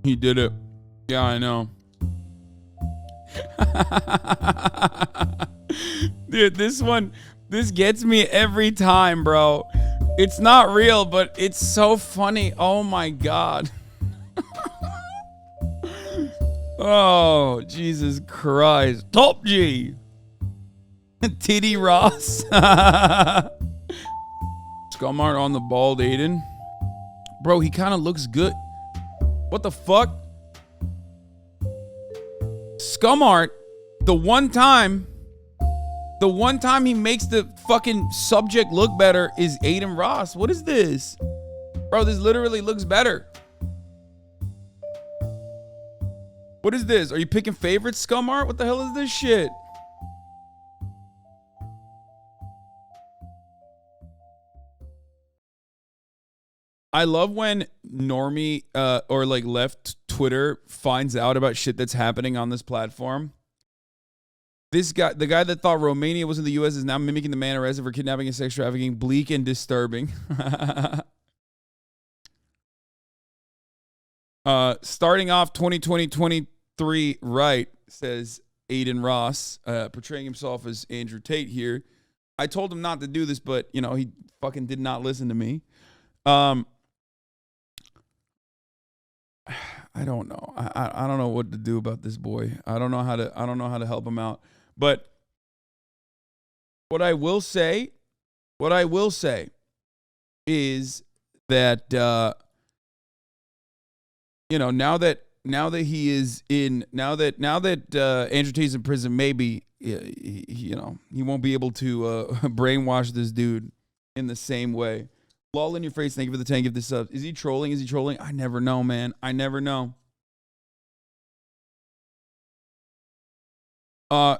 He did it. Yeah, I know. Dude, this gets me every time, bro. It's not real, but it's so funny. Oh my God. Oh, Jesus Christ. Top G. Titty Ross. Scumart on the bald Adin. Bro, he kind of looks good. What the fuck? Scumart, the one time he makes the fucking subject look better is Adin Ross. What is this? Bro, this literally looks better. What is this? Are you picking favorites, Scumart? What the hell is this shit? I love when normie or like left Twitter finds out about shit that's happening on this platform. This guy, the guy that thought Romania was in the U.S. is now mimicking the man arrested for kidnapping and sex trafficking. Bleak and disturbing. Starting off 2020-23 right, says Adin Ross, portraying himself as Andrew Tate here. I told him not to do this, but, you know, he fucking did not listen to me. I don't know. I don't know what to do about this boy. I don't know how to help him out. But what I will say is that you know, now that he is in, now that Andrew Tate's in prison, maybe he won't be able to brainwash this dude in the same way. Lol in your face, thank you for the 10 gift this sub. Is he trolling? I never know, man. I never know.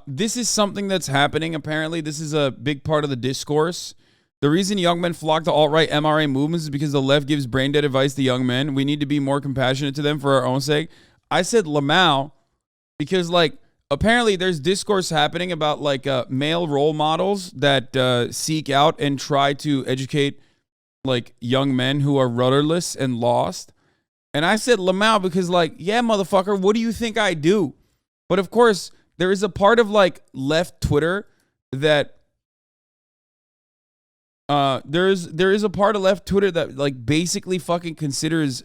This is something that's happening, apparently. This is a big part of the discourse. The reason young men flock to alt-right MRA movements is because the left gives brain-dead advice to young men. We need to be more compassionate to them for our own sake. I said Lamau because, like, apparently there's discourse happening about, like, male role models that seek out and try to educate like young men who are rudderless and lost. And I said Lamau because, like, yeah, motherfucker, what do you think I do? But of course, there is a part of like left Twitter that there is a part of left Twitter that like basically fucking considers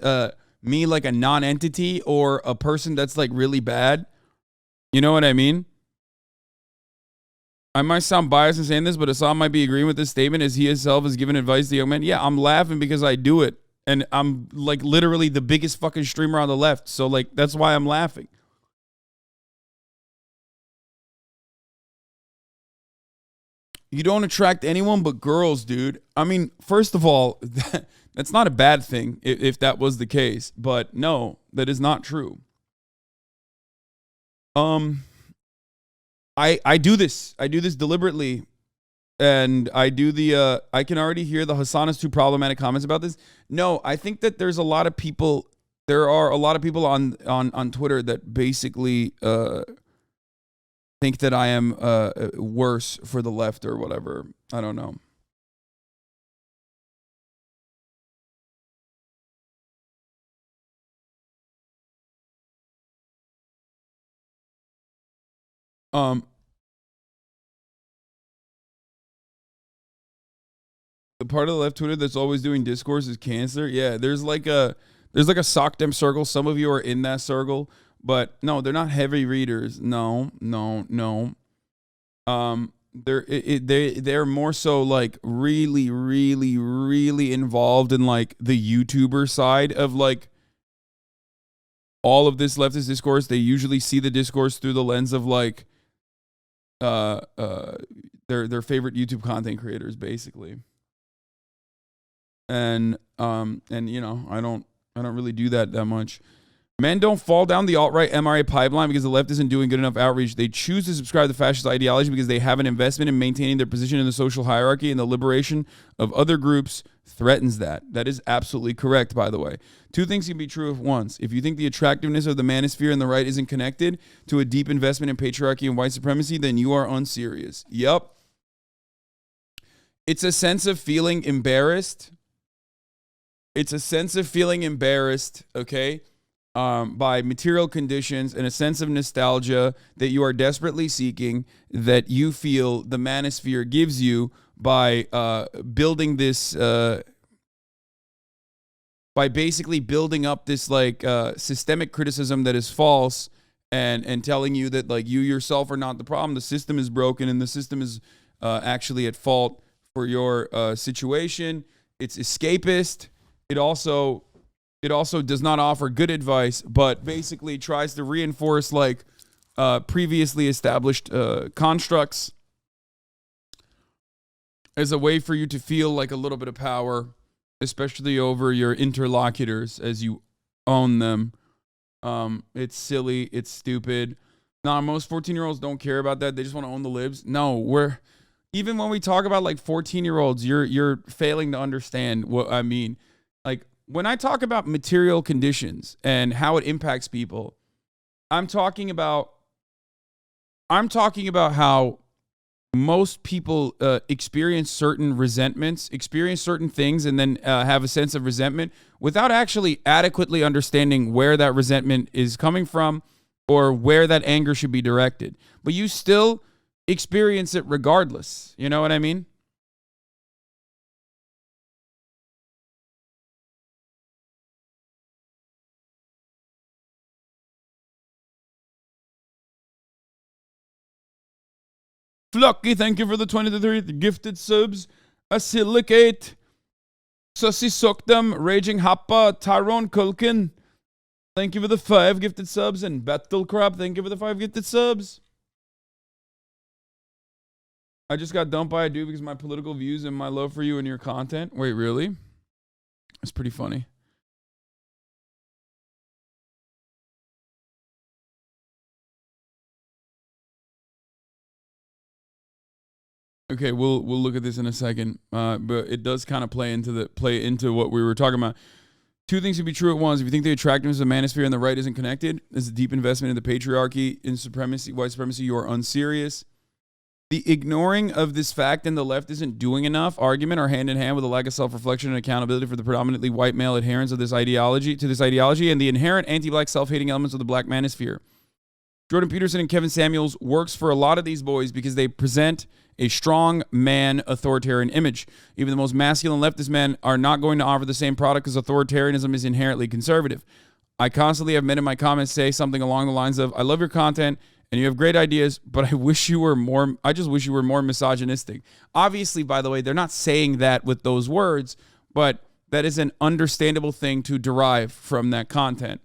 me like a non-entity or a person that's like really bad. You know what I mean? I might sound biased in saying this, but Assam might be agreeing with this statement as he himself has given advice to young men. Yeah, I'm laughing because I do it. And I'm like literally the biggest fucking streamer on the left. So like, that's why I'm laughing. You don't attract anyone but girls, dude. I mean, first of all, that's not a bad thing if that was the case. But no, that is not true. I do this. I do this deliberately. And I do the, I can already hear the Hasana's too problematic comments about this. No, I think that there's a lot of people, there are a lot of people on Twitter that basically think that I am worse for the left or whatever. I don't know. The part of the left Twitter that's always doing discourse is cancer. Yeah, there's like a sock dem circle. Some of you are in that circle, but no, they're not heavy readers. No. They're more so like really involved in like the YouTuber side of like all of this leftist discourse. They usually see the discourse through the lens of like their favorite YouTube content creators, basically. And you know, I don't really do that much. Men don't fall down the alt-right MRA pipeline because the left isn't doing good enough outreach. They choose to subscribe to fascist ideology because they have an investment in maintaining their position in the social hierarchy, and the liberation of other groups threatens that. That is absolutely correct, by the way. Two things can be true at once. If you think the attractiveness of the manosphere and the right isn't connected to a deep investment in patriarchy and white supremacy, then you are unserious. Yep. It's a sense of feeling embarrassed. Okay? by material conditions and a sense of nostalgia that you are desperately seeking, that you feel the manosphere gives you by building this, by basically building up this like systemic criticism that is false, and telling you that like you yourself are not the problem. The system is broken, and the system is actually at fault for your situation. It's escapist. It also does not offer good advice, but basically tries to reinforce like previously established constructs as a way for you to feel like a little bit of power, especially over your interlocutors as you own them. It's silly. It's stupid. Nah, most 14-year-olds don't care about that. They just want to own the libs. No, even when we talk about like 14-year-olds, you're failing to understand what I mean. Like when I talk about material conditions and how it impacts people, I'm talking about how most people experience certain resentments, experience certain things, and then have a sense of resentment without actually adequately understanding where that resentment is coming from or where that anger should be directed. But you still experience it regardless. You know what I mean? Flocky, thank you for the 23 gifted subs. Silicate, Sussy Sokdam, Raging Happa, Tyrone Culkin, thank you for the 5 gifted subs. And Battle Crab, thank you for the 5 gifted subs. I just got dumped by a dude because of my political views and my love for you and your content. Wait, really? That's pretty funny. Okay, we'll look at this in a second, but it does kind of play into what we were talking about. Two things can be true at once. If you think the attractiveness of the manosphere and the right isn't connected, there's a deep investment in the patriarchy, in supremacy, white supremacy, you are unserious. The ignoring of this fact and the left isn't doing enough argument are hand in hand with a lack of self-reflection and accountability for the predominantly white male adherents of this ideology and the inherent anti-black self-hating elements of the black manosphere. Jordan Peterson and Kevin Samuels works for a lot of these boys because they present a strong man authoritarian image. Even the most masculine leftist men are not going to offer the same product because authoritarianism is inherently conservative. I constantly have men in my comments say something along the lines of, I love your content and you have great ideas, but I just wish you were more misogynistic. Obviously, by the way, they're not saying that with those words, but that is an understandable thing to derive from that content.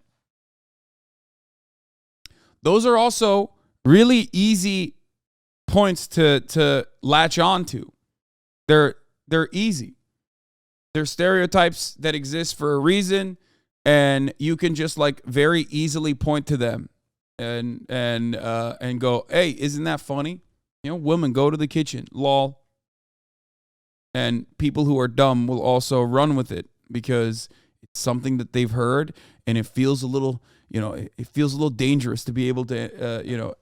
Those are also really easy points to latch on to. They're easy. They're stereotypes that exist for a reason, and you can just like very easily point to them and go, hey, isn't that funny? You know, women go to the kitchen, lol. And people who are dumb will also run with it because it's something that they've heard, and it feels a little, it feels a little dangerous to be able to,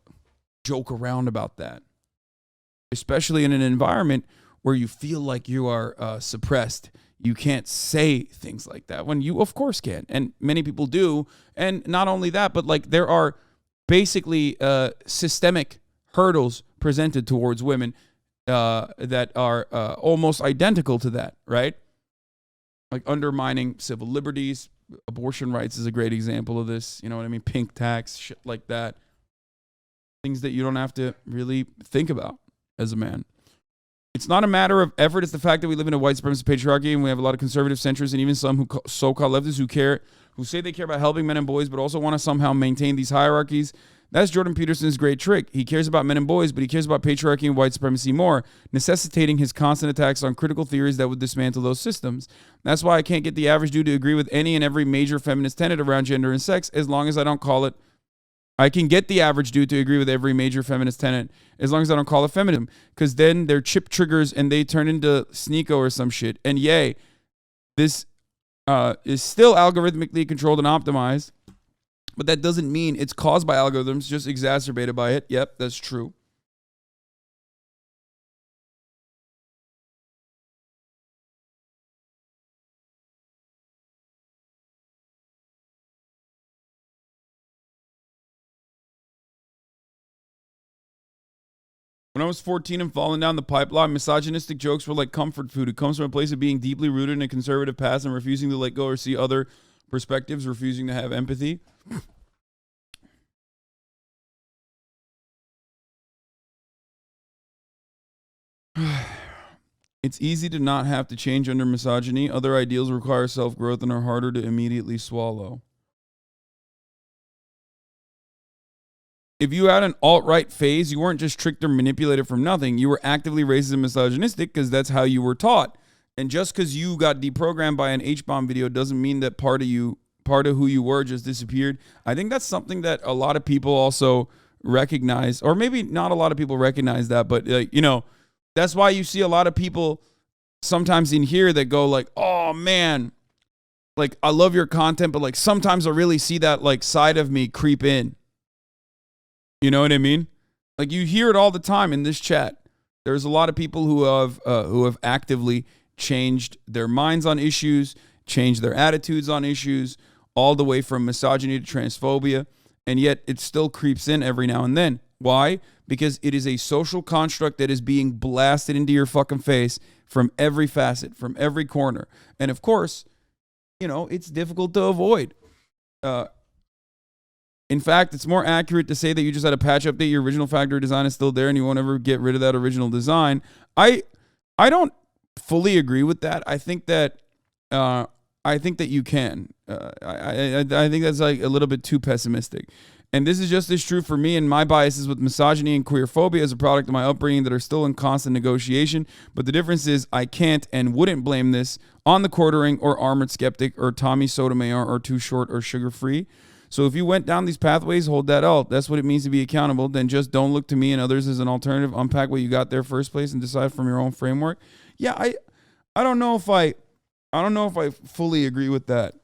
joke around about that, especially in an environment where you feel like you are suppressed. You can't say things like that when you, of course, can. And many people do. And not only that, but like there are basically systemic hurdles presented towards women that are almost identical to that, right? Like undermining civil liberties. Abortion rights is a great example of this. You know what I mean? Pink tax, shit like that. Things that you don't have to really think about as a man. It's not a matter of effort. It's the fact that we live in a white supremacist patriarchy, and we have a lot of conservative centrists and even some so-called leftists who say they care about helping men and boys, but also want to somehow maintain these hierarchies. That's Jordan Peterson's great trick. He cares about men and boys, but he cares about patriarchy and white supremacy more, necessitating his constant attacks on critical theories that would dismantle those systems. That's why I can't get the average dude to agree with any and every major feminist tenet around gender and sex, as long as I don't call it. I can get the average dude to agree with every major feminist tenet as long as I don't call it feminism, because then they're chip triggers and they turn into Sneeko or some shit. And yay, this is still algorithmically controlled and optimized, but that doesn't mean it's caused by algorithms, just exacerbated by it. Yep, that's true. When I was 14 and falling down the pipeline, misogynistic jokes were like comfort food. It comes from a place of being deeply rooted in a conservative past and refusing to let go or see other perspectives, refusing to have empathy. It's easy to not have to change under misogyny. Other ideals require self-growth and are harder to immediately swallow. If you had an alt-right phase, you weren't just tricked or manipulated from nothing. You were actively racist and misogynistic because that's how you were taught. And just because you got deprogrammed by an H-bomb video doesn't mean that part of who you were just disappeared. I think that's something that a lot of people also recognize, or maybe not a lot of people recognize that, but that's why you see a lot of people sometimes in here that go like, oh man, like I love your content, but like sometimes I really see that like side of me creep in. You know what I mean? Like you hear it all the time in this chat. There's a lot of people who have actively changed their minds on issues, changed their attitudes on issues, all the way from misogyny to transphobia, and yet it still creeps in every now and then. Why? Because it is a social construct that is being blasted into your fucking face from every facet, from every corner. And of course, it's difficult to avoid. In fact, it's more accurate to say that you just had a patch update, your original factory design is still there, and you won't ever get rid of that original design. I don't fully agree with that. I think that you can. I think that's like a little bit too pessimistic. And this is just as true for me and my biases with misogyny and queerphobia as a product of my upbringing that are still in constant negotiation. But the difference is I can't and wouldn't blame this on the quartering or armored skeptic or Tommy Sotomayor or Too Short or Sugar Free. So if you went down these pathways, hold that out. That's what it means to be accountable. Then just don't look to me and others as an alternative. Unpack what you got there first place and decide from your own framework. Yeah, I don't know if I fully agree with that.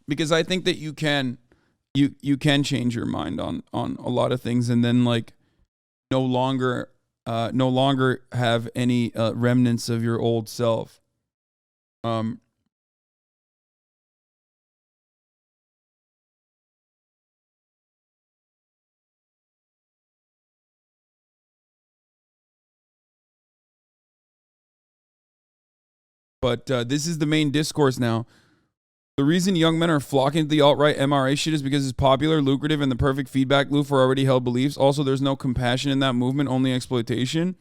Because I think that you can change your mind on a lot of things and then like no longer have any remnants of your old self. But this is the main discourse now. The reason young men are flocking to the alt-right MRA shit is because it's popular, lucrative, and the perfect feedback loop for already held beliefs. Also, there's no compassion in that movement, only exploitation.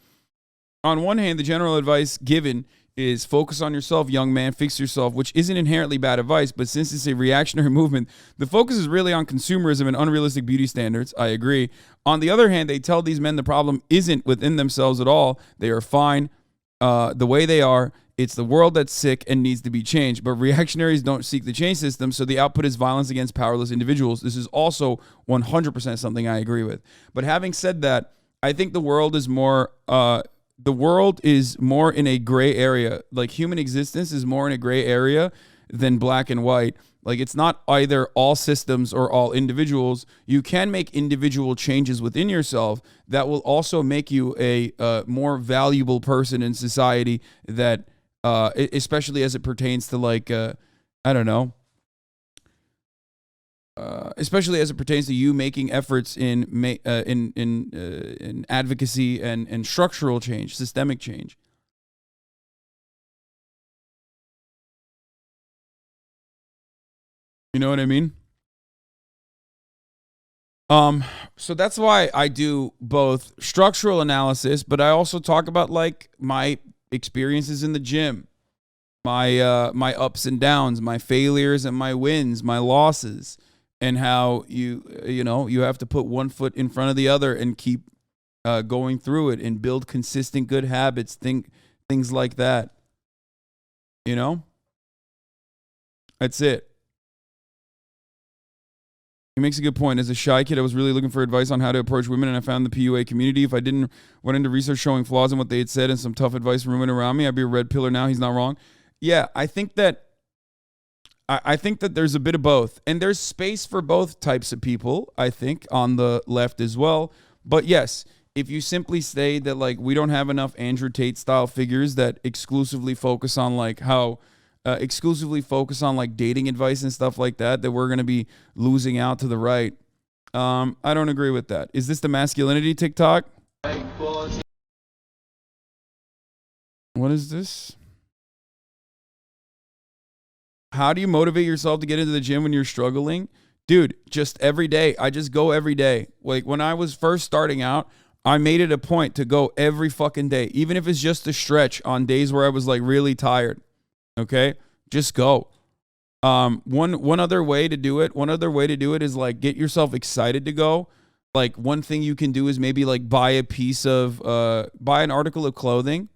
On one hand, the general advice given is focus on yourself, young man, fix yourself, which isn't inherently bad advice, but since it's a reactionary movement, the focus is really on consumerism and unrealistic beauty standards. I agree. On the other hand, they tell these men the problem isn't within themselves at all. They are fine the way they are. It's the world that's sick and needs to be changed. But reactionaries don't seek the change system, so the output is violence against powerless individuals. This is also 100% something I agree with. But having said that, I think the world is more in a gray area. Like human existence is more in a gray area than black and white. Like it's not either all systems or all individuals. You can make individual changes within yourself that will also make you a more valuable person in society that especially as it pertains to like, I don't know, especially as it pertains to you making efforts in advocacy and structural change, systemic change. You know what I mean? So that's why I do both structural analysis, but I also talk about like my experiences in the gym, my ups and downs, my failures and my wins, my losses, and how you have to put one foot in front of the other and keep going through it and build consistent good habits, things like that. That's it. He makes a good point. As a shy kid, I was really looking for advice on how to approach women, and I found the PUA community. If I didn't went into research showing flaws in what they had said and some tough advice from women around me, I'd be a red pillar now. He's not wrong. Yeah, I think that there's a bit of both, and there's space for both types of people, I think, on the left as well. But yes, if you simply say that like we don't have enough Andrew Tate style figures that exclusively focus on like dating advice and stuff like that we're going to be losing out to the right. I don't agree with that. Is this the masculinity TikTok? What is this? How do you motivate yourself to get into the gym when you're struggling? Dude, just every day. I just go every day. Like when I was first starting out, I made it a point to go every fucking day, even if it's just a stretch on days where I was like really tired. Okay? Just go. One other way to do it, is like get yourself excited to go. Like one thing you can do is maybe like buy an article of clothing,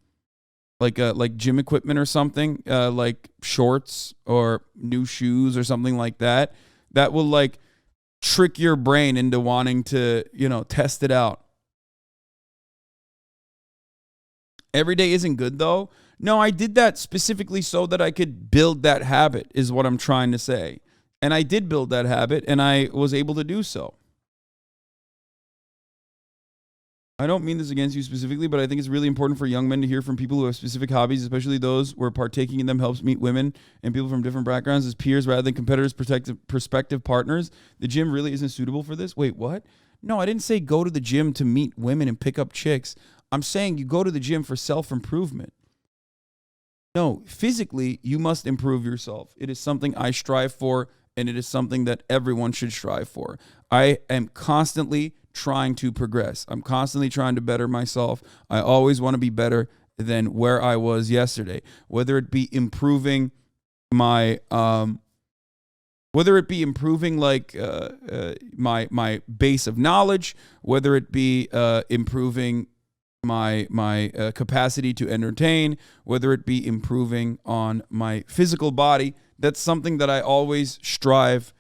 like gym equipment or something, like shorts or new shoes or something like that. That will like trick your brain into wanting to, test it out. Every day isn't good though. No, I did that specifically so that I could build that habit, is what I'm trying to say. And I did build that habit, and I was able to do so. I don't mean this against you specifically, but I think it's really important for young men to hear from people who have specific hobbies, especially those where partaking in them helps meet women and people from different backgrounds as peers rather than competitors, prospective partners. The gym really isn't suitable for this. Wait, what? No, I didn't say go to the gym to meet women and pick up chicks. I'm saying you go to the gym for self-improvement. No, physically, you must improve yourself. It is something I strive for, and it is something that everyone should strive for. I am constantly trying to progress. I'm constantly trying to better myself. I always want to be better than where I was yesterday, whether it be improving my my base of knowledge, whether it be improving my capacity to entertain, whether it be improving on my physical body. That's something that I always strive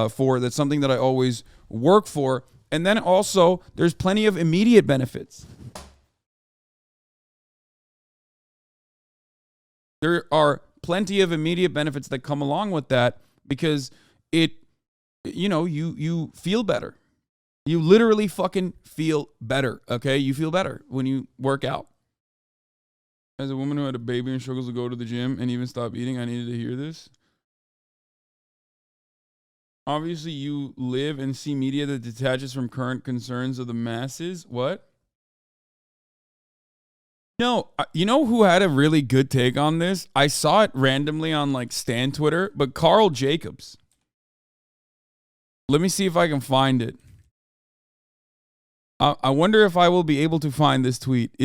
for. That's something that I always work for. And then also, there's plenty of immediate benefits. There are plenty of immediate benefits that come along with that because you feel better. You literally fucking feel better, okay? You feel better when you work out. As a woman who had a baby and struggles to go to the gym and even stop eating, I needed to hear this. Obviously, you live and see media that detaches from current concerns of the masses. What? No, you know who had a really good take on this? I saw it randomly on like Stan Twitter, but Carl Jacobs. Let me see if I can find it. I wonder if I will be able to find this tweet.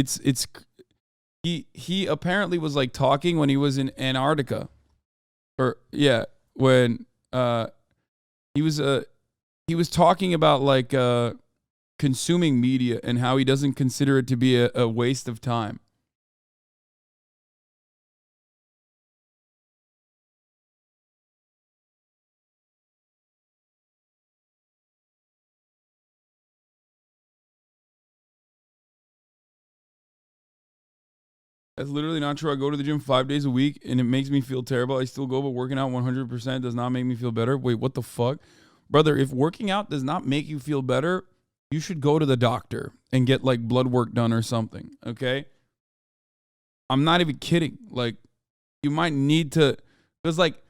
He apparently was like talking when he was in Antarctica, when he was talking about like consuming media and how he doesn't consider it to be a waste of time. That's literally not true. I go to the gym 5 days a week and it makes me feel terrible. I still go, but working out 100% does not make me feel better. Wait, what the fuck? Brother, if working out does not make you feel better, you should go to the doctor and get like blood work done or something, okay? I'm not even kidding. Like, you might need to, because like,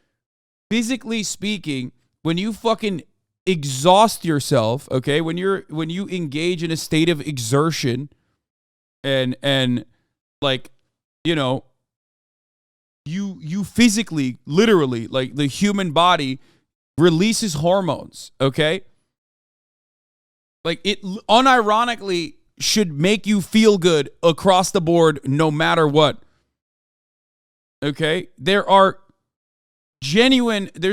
physically speaking, when you fucking exhaust yourself, okay, when you engage in a state of exertion and like, you physically, literally, like the human body releases hormones, okay? Like it unironically should make you feel good across the board no matter what. Okay? There's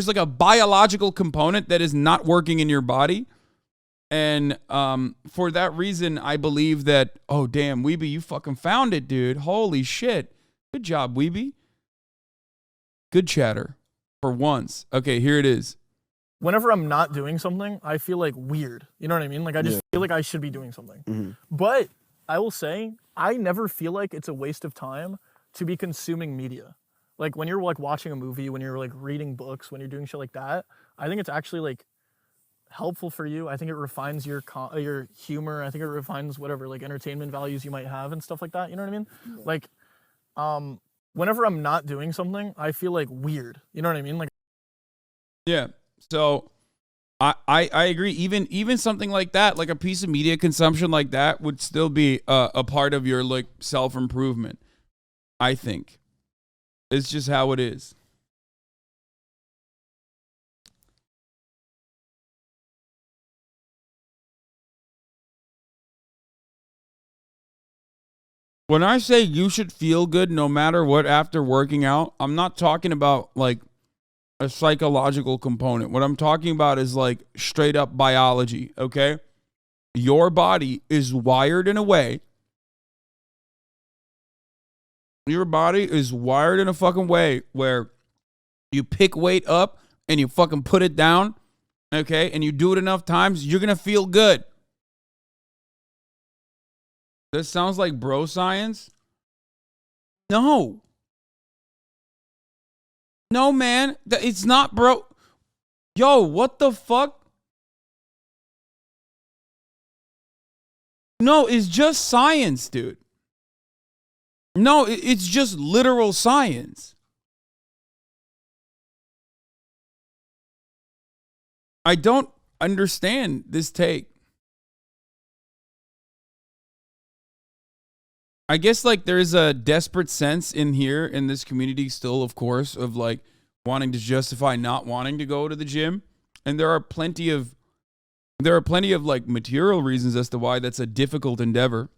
like a biological component that is not working in your body. And for that reason, I believe that, oh, damn, Weeby, you fucking found it, dude. Holy shit. Good job, Weeby. Good chatter for once. Okay, here it is. Whenever I'm not doing something, I feel like weird. You know what I mean? Like I just feel like I should be doing something. Mm-hmm. But I will say, I never feel like it's a waste of time to be consuming media. Like when you're like watching a movie, when you're like reading books, when you're doing shit like that, I think it's actually like helpful for you. I think it refines your humor. I think it refines whatever like entertainment values you might have and stuff like that. You know what I mean? Yeah. Like, whenever I'm not doing something, I feel like weird. You know what I mean? Like, yeah. So I agree. Even something like that, like a piece of media consumption like that, would still be a part of your like self-improvement. I think. It's just how it is. When I say you should feel good no matter what after working out, I'm not talking about like a psychological component. What I'm talking about is like straight up biology, okay? Your body is wired in a way. Your body is wired in a fucking way where you pick weight up and you fucking put it down, okay? And you do it enough times, you're going to feel good. This sounds like bro science. No. No, man. It's not, bro. Yo, what the fuck? No, it's just science, dude. No, it's just literal science. I don't understand this take. I guess like there's a desperate sense in here in this community still, of course, of like wanting to justify not wanting to go to the gym. And there are plenty of like material reasons as to why that's a difficult endeavor.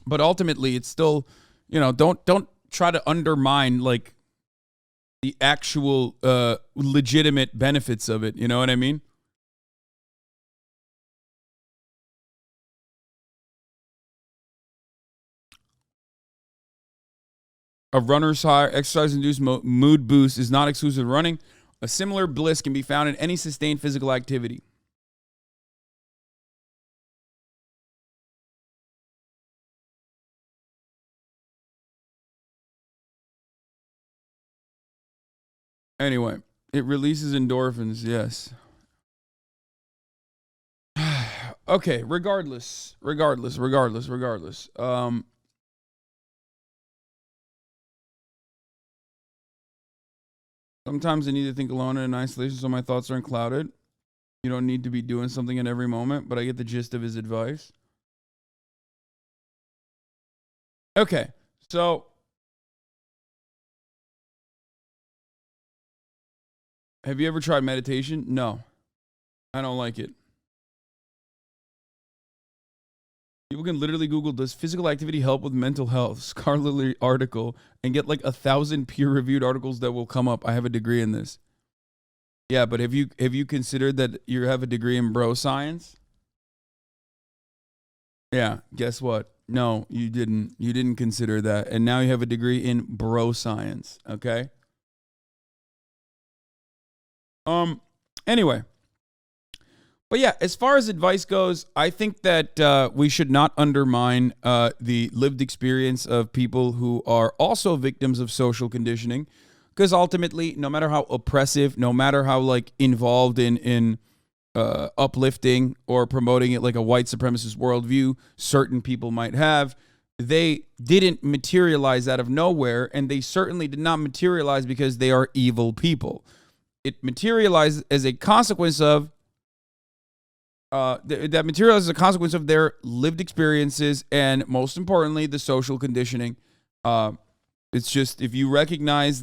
But ultimately it's still, you know, don't try to undermine like the actual legitimate benefits of it. You know what I mean? A runner's high exercise-induced mood boost is not exclusive to running. A similar bliss can be found in any sustained physical activity. Anyway, it releases endorphins, yes. Okay, regardless. Sometimes I need to think alone and in isolation so my thoughts aren't clouded. You don't need to be doing something in every moment, but I get the gist of his advice. Okay, so have you ever tried meditation? No, I don't like it. People can literally Google, does physical activity help with mental health? Scholarly article, and get like 1,000 peer-reviewed articles that will come up. I have a degree in this. Yeah, but have you considered that you have a degree in bro science? Yeah, guess what? No, you didn't. You didn't consider that. And now you have a degree in bro science, okay? Anyway. But yeah, as far as advice goes, I think that we should not undermine the lived experience of people who are also victims of social conditioning, because ultimately, no matter how oppressive, no matter how like involved in uplifting or promoting it like a white supremacist worldview certain people might have, they didn't materialize out of nowhere, and they certainly did not materialize because they are evil people. It materialized as a consequence of that material is a consequence of their lived experiences and, most importantly, the social conditioning. It's just if you recognize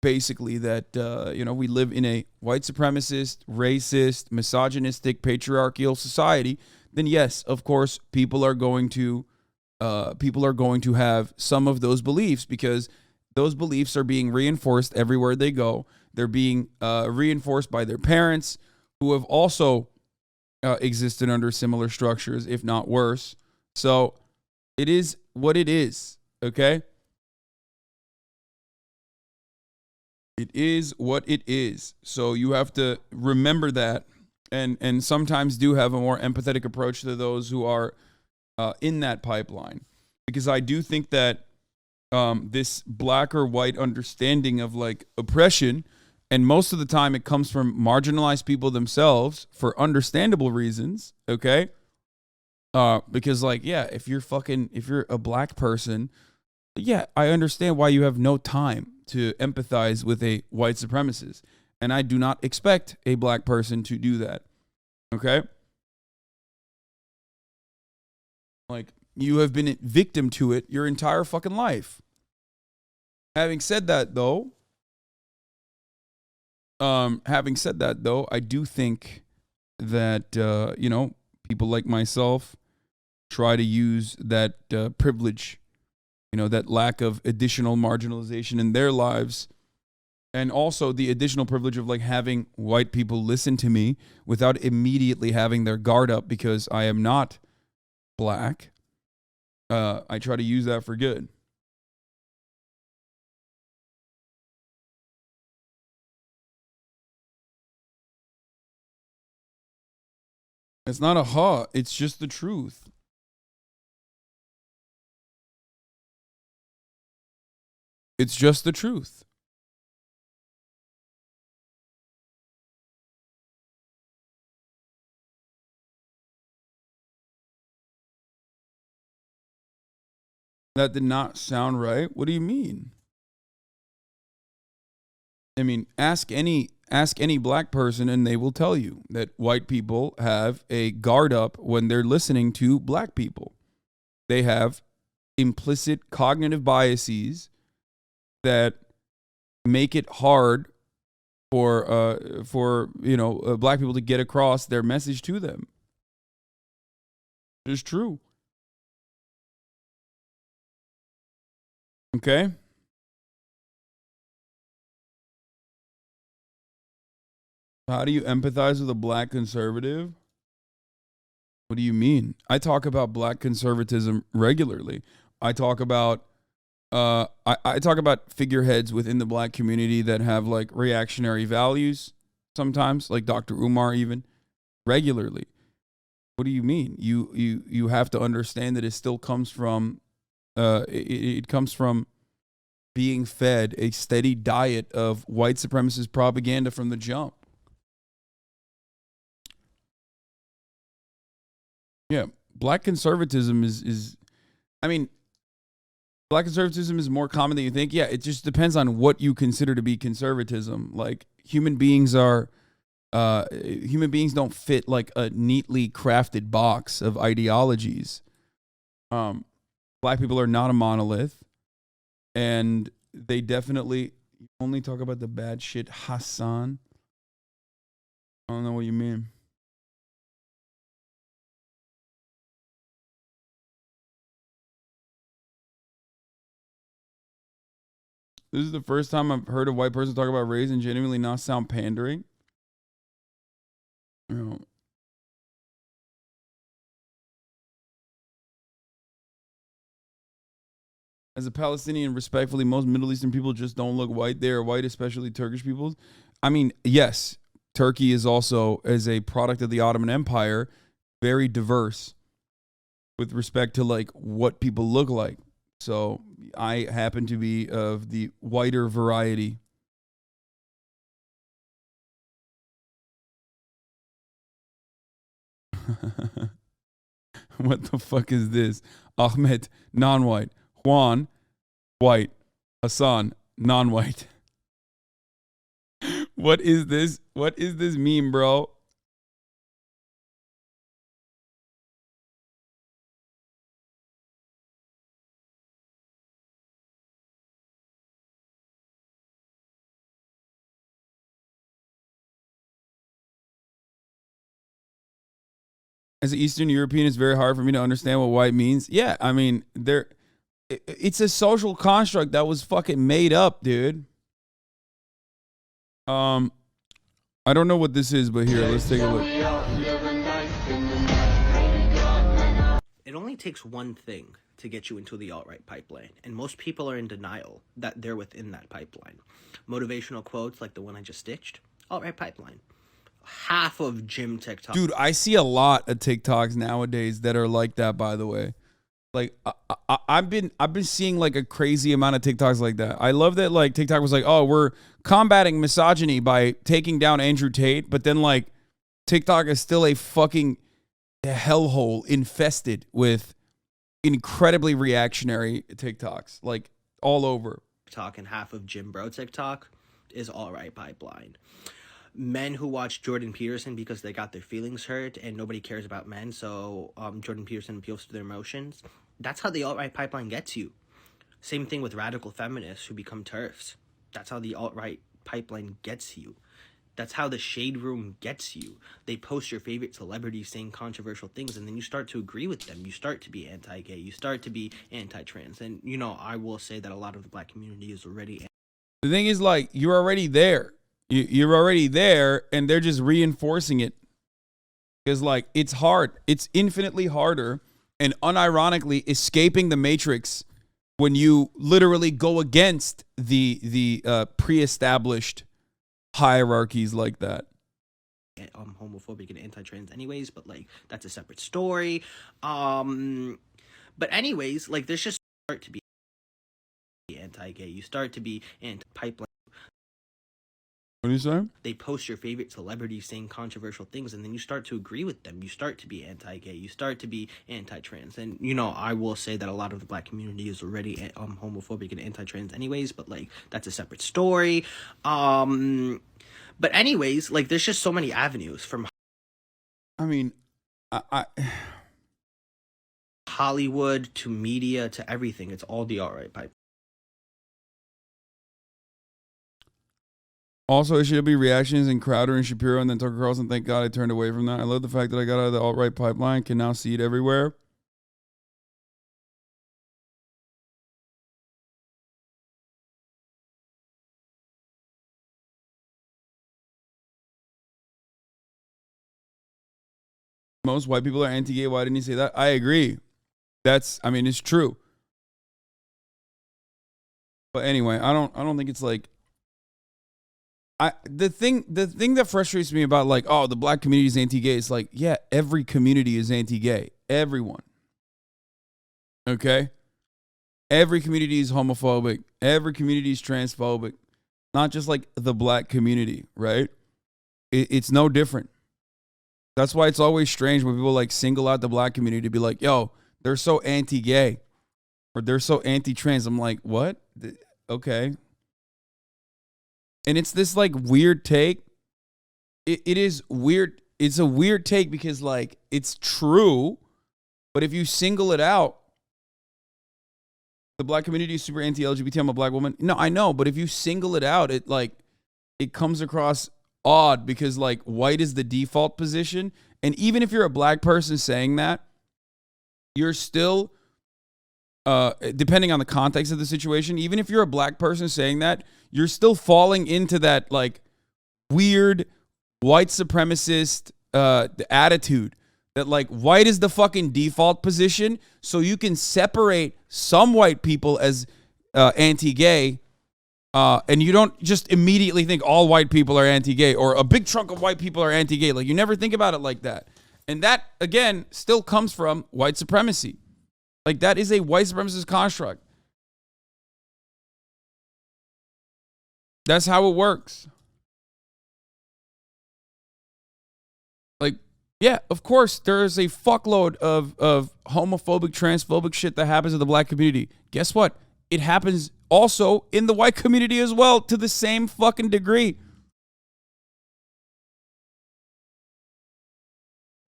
basically that we live in a white supremacist, racist, misogynistic, patriarchal society, then yes, of course, people are going to have some of those beliefs, because those beliefs are being reinforced everywhere they go. They're being reinforced by their parents, who have also existed under similar structures, if not worse. So it is what it is, okay? It is what it is. So you have to remember that, and sometimes do have a more empathetic approach to those who are in that pipeline. Because I do think that this black or white understanding of like oppression, and most of the time it comes from marginalized people themselves for understandable reasons, okay? Because like, yeah, if you're a black person, yeah, I understand why you have no time to empathize with a white supremacist. And I do not expect a black person to do that, okay? Like, You have been a victim to it your entire fucking life. Having said that, though, I do think that, people like myself try to use that privilege, that lack of additional marginalization in their lives, and also the additional privilege of like having white people listen to me without immediately having their guard up because I am not black. I try to use that for good. It's not a ha, it's just the truth. It's just the truth. That did not sound right. What do you mean? I mean, ask any black person and they will tell you that white people have a guard up when they're listening to black people. They have implicit cognitive biases that make it hard for black people to get across their message to them. It's true. Okay? How do you empathize with a black conservative? What do you mean? I talk about black conservatism regularly. I talk about I talk about figureheads within the black community that have like reactionary values sometimes, like Dr. Umar even, regularly. What do you mean? You have to understand that it still comes from it comes from being fed a steady diet of white supremacist propaganda from the jump. Yeah, black conservatism is I mean, black conservatism is more common than you think. Yeah, it just depends on what you consider to be conservatism. Like human beings don't fit like a neatly crafted box of ideologies. Black people are not a monolith, and they definitely only talk about the bad shit. Hassan, I don't know what you mean. This is the first time I've heard a white person talk about race and genuinely not sound pandering. You know, as a Palestinian, respectfully, most Middle Eastern people just don't look white. They are white, especially Turkish peoples. I mean, yes, Turkey is also, as a product of the Ottoman Empire, very diverse with respect to like what people look like. So I happen to be of the whiter variety. What the fuck is this? Ahmed, non-white. Juan, white. Hassan, non-white. What is this? What is this meme, bro? As an Eastern European, it's very hard for me to understand what white means. Yeah, I mean, it's a social construct that was fucking made up, dude. I don't know what this is, but here, let's take a look. It only takes one thing to get you into the alt-right pipeline, and most people are in denial that they're within that pipeline. Motivational quotes like the one I just stitched, alt-right pipeline. Half of gym TikTok. Dude, I see a lot of TikToks nowadays that are like that, by the way. Like I've been seeing like a crazy amount of TikToks like that. I love that like TikTok was like, "Oh, we're combating misogyny by taking down Andrew Tate," but then like TikTok is still a fucking hellhole infested with incredibly reactionary TikToks, like all over. TikTok, and half of Jim Bro TikTok is alt-right pipeline. men who watch Jordan Peterson because they got their feelings hurt and nobody cares about men, so Jordan Peterson appeals to their emotions. That's how the alt-right pipeline gets you. Same thing with radical feminists who become TERFs. That's how the alt-right pipeline gets you. That's how the shade room gets you. They post your favorite celebrities saying controversial things, and then you start to agree with them. You start to be anti-gay. You start to be anti-trans. And, you know, I will say that a lot of the black community is already... The thing is, like, you're already there. You're already there, and they're just reinforcing it. Because, like, it's hard. It's infinitely harder, and unironically, escaping the matrix when you literally go against the pre-established hierarchies like that. Homophobic and anti-trans anyways, but like that's a separate story. But anyways, like there's just start to be anti-gay. You start to be anti-pipeline. What are you saying? They post your favorite celebrities saying controversial things, and then you start to agree with them. You start to be anti-gay. You start to be anti-trans. And, you know, I will say that a lot of the black community is already homophobic and anti-trans anyways, but, like, that's a separate story. But anyways, like, there's just so many avenues from... I mean, I Hollywood to media to everything. It's all the alt-right pipe. Also, it should be reactions in Crowder and Shapiro and then Tucker Carlson. Thank God I turned away from that. I love the fact that I got out of the alt-right pipeline. Can now see it everywhere. Most white people are anti-gay. Why didn't he say that? I agree. I mean, it's true. But anyway, I don't think it's like... The thing that frustrates me about like, oh, the black community is anti-gay, it's like, yeah, every community is anti-gay. Everyone. Okay? Every community is homophobic. Every community is transphobic. Not just like the black community, right? It's no different. That's why it's always strange when people like single out the black community to be like, yo, they're so anti-gay or they're so anti-trans. I'm like, what? Okay. And it's this like weird take. It is weird. It's a weird take because like it's true, but if you single it out, the black community is super anti-LGBT. I'm a black woman. No, I know, but if you single it out, it comes across odd because like white is the default position, and even if you're a black person saying that, you're still depending on the context of the situation, even if you're a black person saying that, you're still falling into that like weird white supremacist attitude that like white is the fucking default position, so you can separate some white people as anti-gay, and you don't just immediately think all white people are anti-gay or a big chunk of white people are anti-gay. Like you never think about it like that. And that, again, still comes from white supremacy. Like, that is a white supremacist construct. That's how it works. Like, yeah, of course, there is a fuckload of homophobic, transphobic shit that happens in the black community. Guess what? It happens also in the white community as well to the same fucking degree.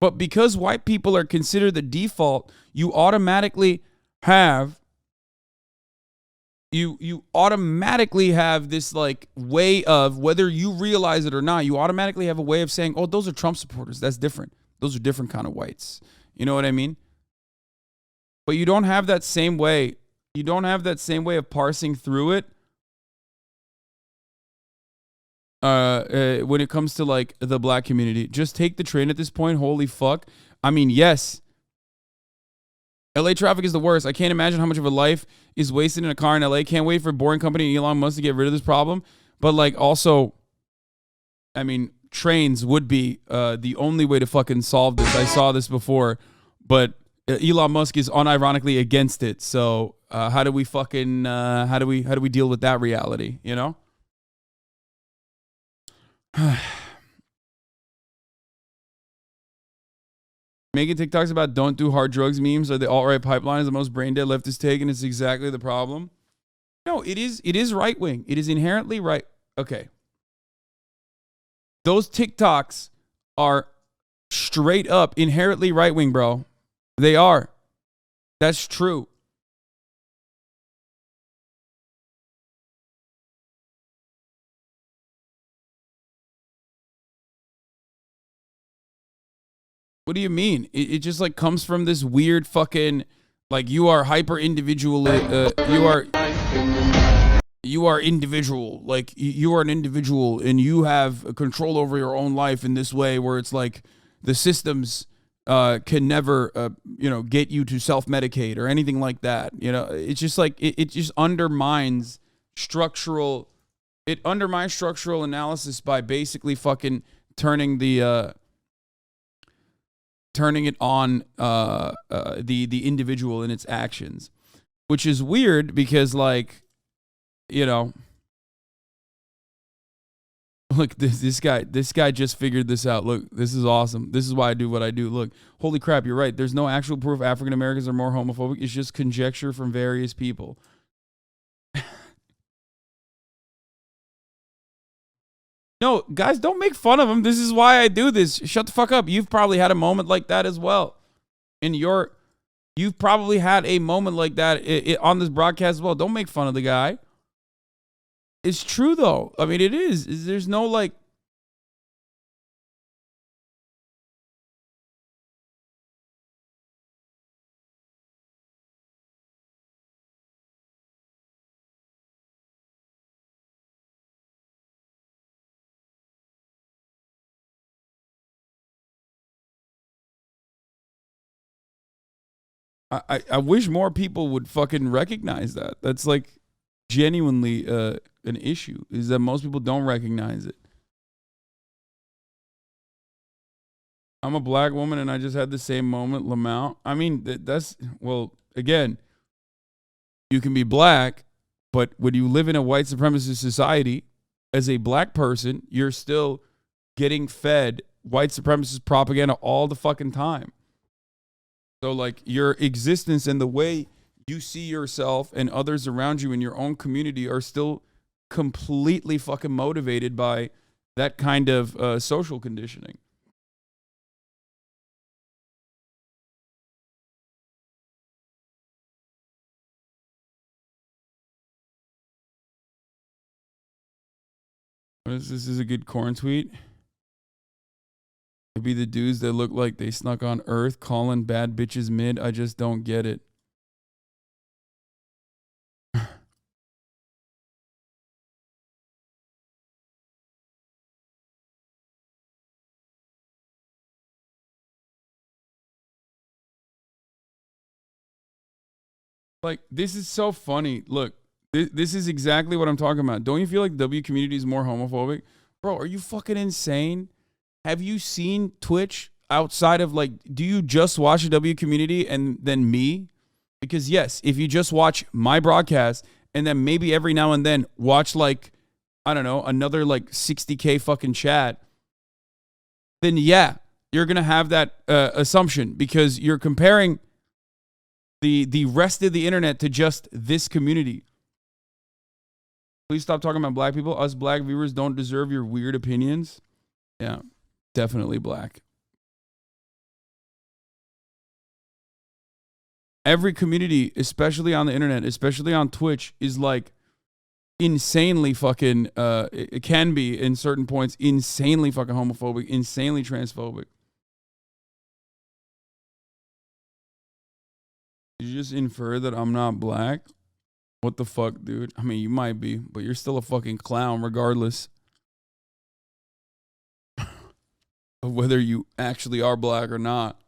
But because white people are considered the default, you automatically have this like way of, whether you realize it or not, you automatically have a way of saying, oh, those are Trump supporters. That's different. Those are different kind of whites. You know what I mean? But you don't have that same way. You don't have that same way of parsing through it when it comes to like the black community. Just take the train at this point. Holy fuck. I mean, yes. LA traffic is the worst. I can't imagine how much of a life is wasted in a car in LA. Can't wait for Boring Company and Elon Musk to get rid of this problem. But like also, I mean, trains would be the only way to fucking solve this. I saw this before, but Elon Musk is unironically against it. So how do we fucking how do we deal with that reality? You know. Making TikToks about don't do hard drugs memes or the alt-right pipeline is the most brain dead leftist take, and it's exactly the problem. No, it is right wing. It is inherently right. Okay. Those TikToks are straight up inherently right wing, bro. They are. That's true. What do you mean? It just like comes from this weird fucking like you are hyper individual. You are individual. Like you are an individual and you have control over your own life in this way where it's like the systems can never get you to self-medicate or anything like that. It's just like it just undermines structural analysis by basically fucking turning it on the individual in its actions, which is weird because like, look, this guy just figured this out. Look, this is awesome. This is why I do what I do. Look, holy crap, you're right. There's no actual proof African Americans are more homophobic. It's just conjecture from various people. No, guys, don't make fun of him. This is why I do this. Shut the fuck up. You've probably had a moment like that as well. You've probably had a moment like that on this broadcast as well. Don't make fun of the guy. It's true, though. I mean, it is. There's no, like... I wish more people would fucking recognize that. That's, like, genuinely an issue, is that most people don't recognize it. I'm a black woman and I just had the same moment, Lamont. I mean, that's, well, again, you can be black, but when you live in a white supremacist society, as a black person, you're still getting fed white supremacist propaganda all the fucking time. So, like, your existence and the way you see yourself and others around you in your own community are still completely fucking motivated by that kind of social conditioning. This is a good corn tweet. It'd be the dudes that look like they snuck on Earth calling bad bitches mid. I just don't get it. Like, this is so funny. Look, this is exactly what I'm talking about. Don't you feel like W community is more homophobic? Bro, are you fucking insane? Have you seen Twitch outside of, like, do you just watch the W community and then me? Because yes, if you just watch my broadcast and then maybe every now and then watch, like, I don't know, another like 60K fucking chat, then yeah, you're going to have that assumption because you're comparing the rest of the internet to just this community. Please stop talking about black people. Us black viewers don't deserve your weird opinions. Yeah, definitely black. Every community, especially on the internet, especially on Twitch, is like insanely fucking, it can be in certain points, insanely fucking homophobic, insanely transphobic. Did you just infer that I'm not black? What the fuck, dude? I mean, you might be, but you're still a fucking clown regardless of whether you actually are black or not.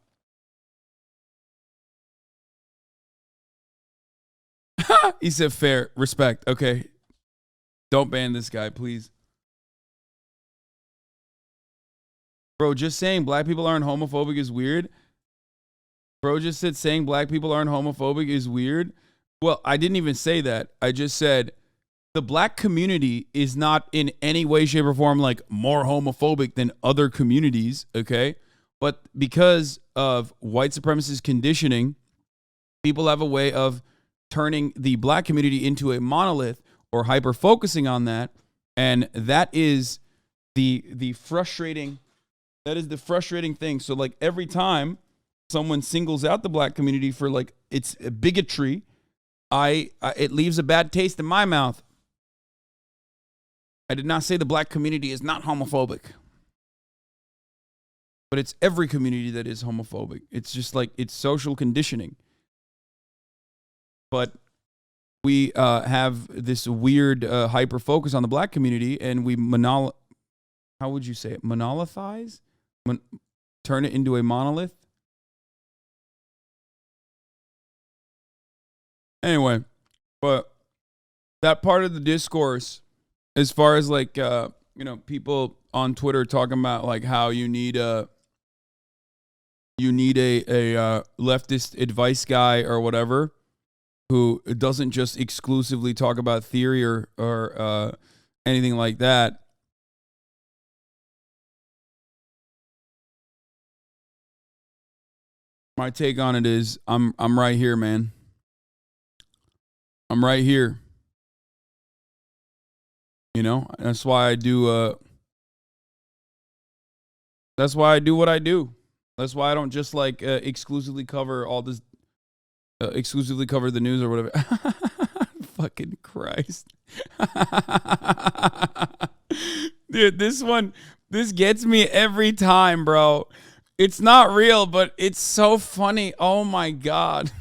He said fair. Respect. Okay. Don't ban this guy, please. Bro, just saying black people aren't homophobic is weird. Bro just said saying black people aren't homophobic is weird. Well, I didn't even say that. I just said the black community is not in any way, shape, or form like more homophobic than other communities, okay? But because of white supremacist conditioning, people have a way of turning the black community into a monolith or hyper-focusing on that, and that is the frustrating, that is the frustrating thing. So like every time someone singles out the black community for like it's bigotry, it leaves a bad taste in my mouth. I did not say the black community is not homophobic, but it's every community that is homophobic. It's just like it's social conditioning. But we have this weird hyper focus on the black community, and we how would you say it? Monolithize? Turn it into a monolith? Anyway, but that part of the discourse, as far as like, people on Twitter talking about like how you need a leftist advice guy or whatever, who doesn't just exclusively talk about theory or anything like that. My take on it is I'm right here, man. I'm right here. That's why I do that's why I do what I do. That's why I don't just like exclusively cover all this exclusively cover the news or whatever. Fucking Christ. Dude, this gets me every time, bro. It's not real, but it's so funny. Oh my God.